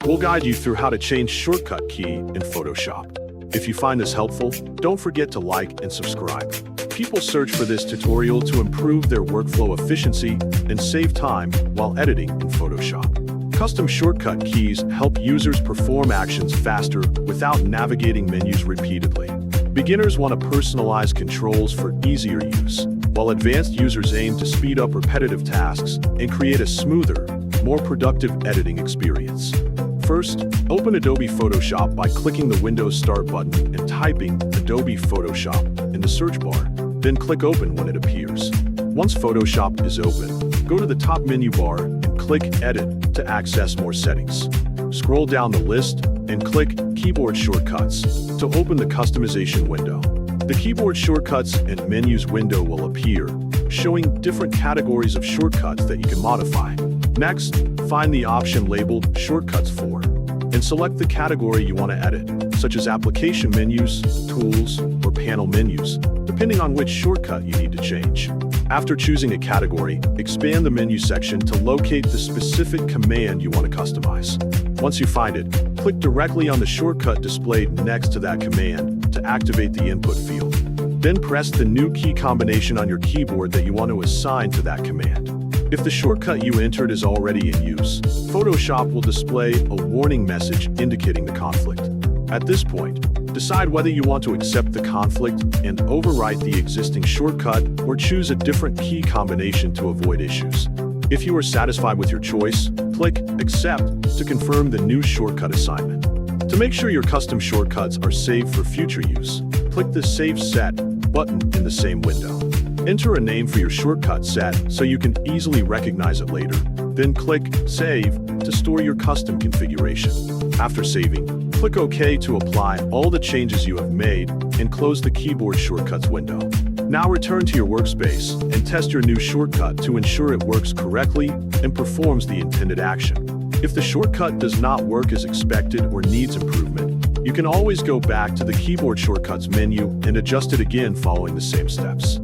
We'll guide you through how to change shortcut key in Photoshop. If you find this helpful, don't forget to like and subscribe. People search for this tutorial to improve their workflow efficiency and save time while editing in Photoshop. Custom shortcut keys help users perform actions faster without navigating menus repeatedly. Beginners want to personalize controls for easier use, while advanced users aim to speed up repetitive tasks and create a smoother, more productive editing experience. First, open Adobe Photoshop by clicking the Windows Start button and typing Adobe Photoshop in the search bar. Then click Open when it appears. Once Photoshop is open, go to the top menu bar and click Edit to access more settings. Scroll down the list and click Keyboard Shortcuts to open the customization window. The Keyboard Shortcuts and Menus window will appear, showing different categories of shortcuts that you can modify. Next, find the option labeled Shortcuts For, and select the category you want to edit, such as Application Menus, Tools, or Panel Menus, depending on which shortcut you need to change. After choosing a category, expand the menu section to locate the specific command you want to customize. Once you find it, click directly on the shortcut displayed next to that command to activate the input field. Then press the new key combination on your keyboard that you want to assign to that command. If the shortcut you entered is already in use, Photoshop will display a warning message indicating the conflict. At this point, decide whether you want to accept the conflict and overwrite the existing shortcut or choose a different key combination to avoid issues. If you are satisfied with your choice, click Accept to confirm the new shortcut assignment. To make sure your custom shortcuts are saved for future use, click the Save Set button in the same window. Enter a name for your shortcut set so you can easily recognize it later. Then click Save to store your custom configuration. After saving, click OK to apply all the changes you have made and close the Keyboard Shortcuts window. Now return to your workspace and test your new shortcut to ensure it works correctly and performs the intended action. If the shortcut does not work as expected or needs improvement, you can always go back to the Keyboard Shortcuts menu and adjust it again following the same steps.